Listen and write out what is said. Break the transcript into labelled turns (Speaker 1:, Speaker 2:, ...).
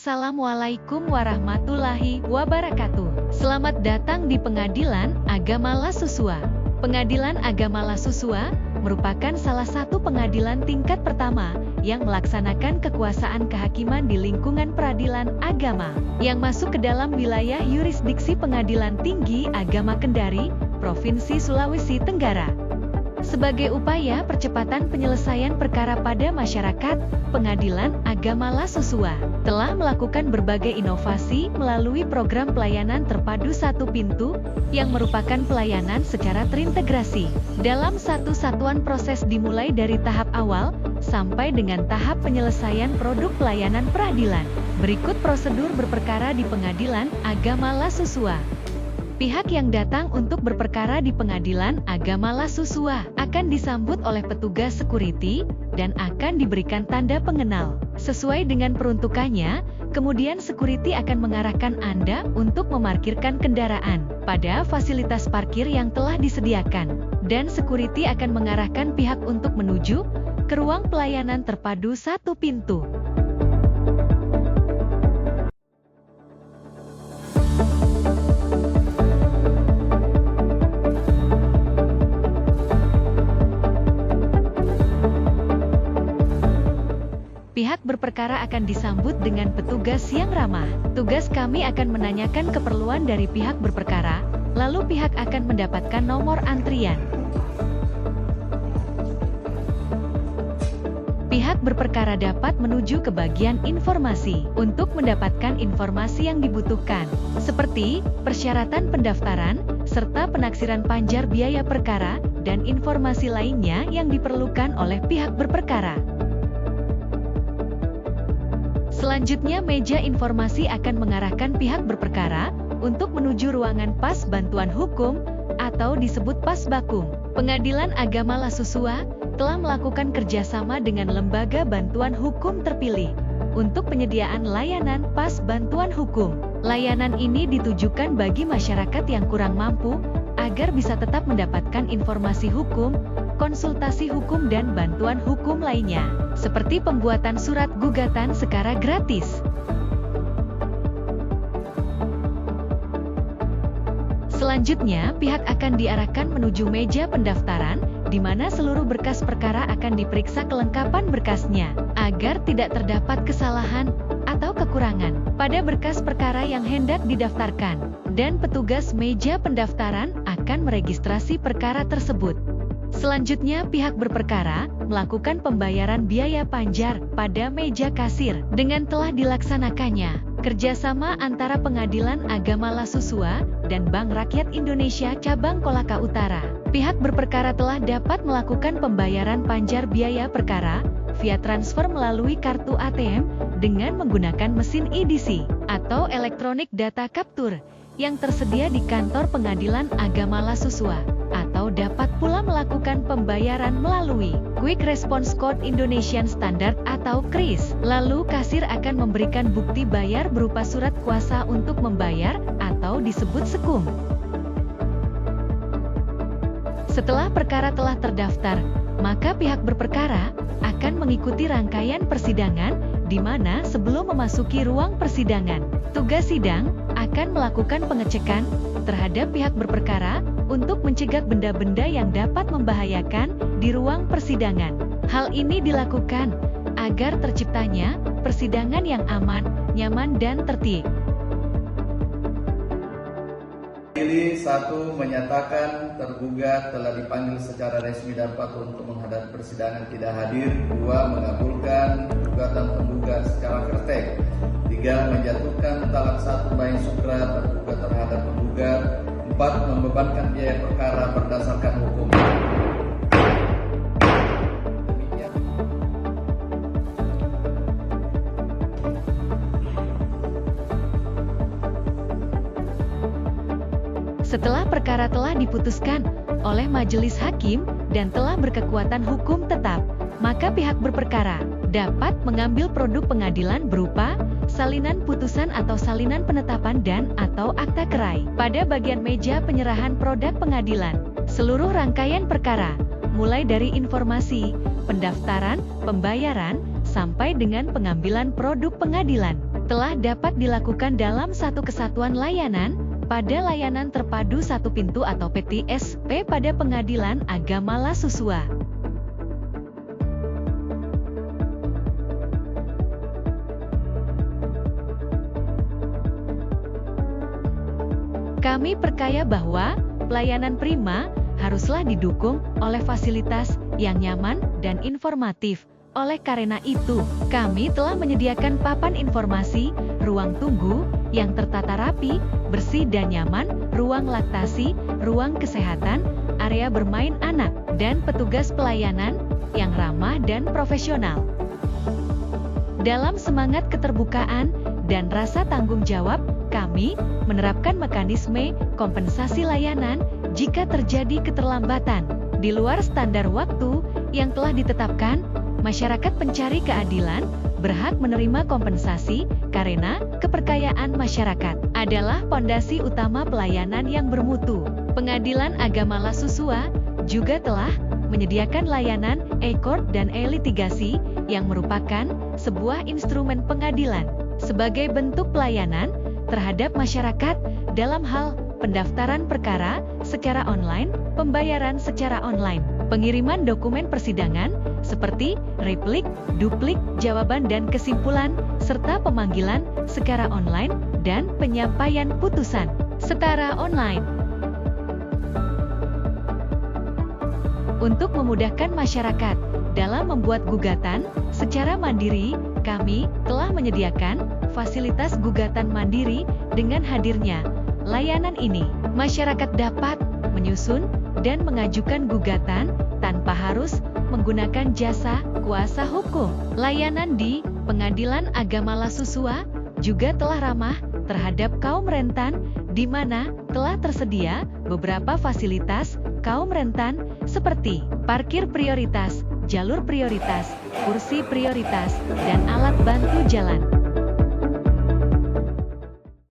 Speaker 1: Assalamualaikum warahmatullahi wabarakatuh. Selamat datang di Pengadilan Agama Lasusua. Pengadilan Agama Lasusua merupakan salah satu pengadilan tingkat pertama yang melaksanakan kekuasaan kehakiman di lingkungan peradilan agama, yang masuk ke dalam wilayah yurisdiksi Pengadilan Tinggi Agama Kendari, Provinsi Sulawesi Tenggara. Sebagai upaya percepatan penyelesaian perkara pada masyarakat, Pengadilan Agama Lasusua telah melakukan berbagai inovasi melalui program pelayanan terpadu satu pintu yang merupakan pelayanan secara terintegrasi dalam satu satuan proses dimulai dari tahap awal sampai dengan tahap penyelesaian produk pelayanan peradilan. Berikut prosedur berperkara di Pengadilan Agama Lasusua. Pihak yang datang untuk berperkara di Pengadilan Agama Lasusua akan disambut oleh petugas security dan akan diberikan tanda pengenal sesuai dengan peruntukannya. Kemudian security akan mengarahkan Anda untuk memarkirkan kendaraan pada fasilitas parkir yang telah disediakan, dan security akan mengarahkan pihak untuk menuju ke ruang pelayanan terpadu satu pintu. Pihak berperkara akan disambut dengan petugas yang ramah. Tugas kami akan menanyakan keperluan dari pihak berperkara, lalu pihak akan mendapatkan nomor antrian. Pihak berperkara dapat menuju ke bagian informasi untuk mendapatkan informasi yang dibutuhkan, seperti persyaratan pendaftaran, serta penaksiran panjar biaya perkara, dan informasi lainnya yang diperlukan oleh pihak berperkara. Selanjutnya, meja informasi akan mengarahkan pihak berperkara untuk menuju ruangan pas bantuan hukum atau disebut Pasbakum. Pengadilan Agama Lasusua telah melakukan kerjasama dengan lembaga bantuan hukum terpilih untuk penyediaan layanan pas bantuan hukum. Layanan ini ditujukan bagi masyarakat yang kurang mampu agar bisa tetap mendapatkan informasi hukum, konsultasi hukum, dan bantuan hukum lainnya, seperti pembuatan surat gugatan secara gratis. Selanjutnya, pihak akan diarahkan menuju meja pendaftaran, di mana seluruh berkas perkara akan diperiksa kelengkapan berkasnya, agar tidak terdapat kesalahan atau kekurangan pada berkas perkara yang hendak didaftarkan, dan petugas meja pendaftaran akan meregistrasi perkara tersebut. Selanjutnya, pihak berperkara melakukan pembayaran biaya panjar pada meja kasir dengan telah dilaksanakannya kerjasama antara Pengadilan Agama Lasusua dan Bank Rakyat Indonesia Cabang Kolaka Utara. Pihak berperkara telah dapat melakukan pembayaran panjar biaya perkara via transfer melalui kartu ATM dengan menggunakan mesin EDC atau Electronic Data Capture yang tersedia di kantor Pengadilan Agama Lasusua, atau dapat pula melakukan pembayaran melalui Quick Response Code Indonesian Standard atau KRIS. Lalu kasir akan memberikan bukti bayar berupa surat kuasa untuk membayar atau disebut sekum. Setelah perkara telah terdaftar, maka pihak berperkara akan mengikuti rangkaian persidangan, di mana sebelum memasuki ruang persidangan, tugas sidang akan melakukan pengecekan terhadap pihak berperkara untuk mencegah benda-benda yang dapat membahayakan di ruang persidangan. Hal ini dilakukan agar terciptanya persidangan yang aman, nyaman, dan tertib.
Speaker 2: Pilih 1. Menyatakan tergugat telah dipanggil secara resmi dan patut untuk menghadapi persidangan tidak hadir. 2. Mengabulkan gugatan penggugat secara kertek. 3. Menjatuhkan talak 1 baik sukra tergugat terhadap penggugat. 4. Membebankan biaya perkara berdasarkan hukum.
Speaker 1: Setelah perkara telah diputuskan oleh majelis hakim dan telah berkekuatan hukum tetap, maka pihak berperkara dapat mengambil produk pengadilan berupa salinan putusan atau salinan penetapan dan atau akta kerai pada bagian meja penyerahan produk pengadilan. Seluruh rangkaian perkara, mulai dari informasi, pendaftaran, pembayaran, sampai dengan pengambilan produk pengadilan, telah dapat dilakukan dalam satu kesatuan layanan pada layanan terpadu satu pintu atau PTSP pada Pengadilan Agama Lasusua. Kami percaya bahwa pelayanan prima haruslah didukung oleh fasilitas yang nyaman dan informatif. Oleh karena itu, kami telah menyediakan papan informasi, ruang tunggu yang tertata rapi, bersih dan nyaman, ruang laktasi, ruang kesehatan, area bermain anak, dan petugas pelayanan yang ramah dan profesional. Dalam semangat keterbukaan dan rasa tanggung jawab, kami menerapkan mekanisme kompensasi layanan jika terjadi keterlambatan di luar standar waktu yang telah ditetapkan. Masyarakat pencari keadilan berhak menerima kompensasi karena kepercayaan masyarakat adalah pondasi utama pelayanan yang bermutu. Pengadilan Agama Lasusua juga telah menyediakan layanan e-court dan e-litigasi yang merupakan sebuah instrumen pengadilan sebagai bentuk pelayanan terhadap masyarakat dalam hal pendaftaran perkara secara online, pembayaran secara online, pengiriman dokumen persidangan seperti replik, duplik, jawaban dan kesimpulan, serta pemanggilan secara online dan penyampaian putusan secara online. Untuk memudahkan masyarakat dalam membuat gugatan secara mandiri, kami telah menyediakan fasilitas gugatan mandiri. Dengan hadirnya layanan ini, masyarakat dapat menyusun dan mengajukan gugatan tanpa harus menggunakan jasa kuasa hukum. Layanan di Pengadilan Agama Lasusua juga telah ramah terhadap kaum rentan, di mana telah tersedia beberapa fasilitas kaum rentan seperti parkir prioritas, jalur prioritas, kursi prioritas, dan alat bantu jalan.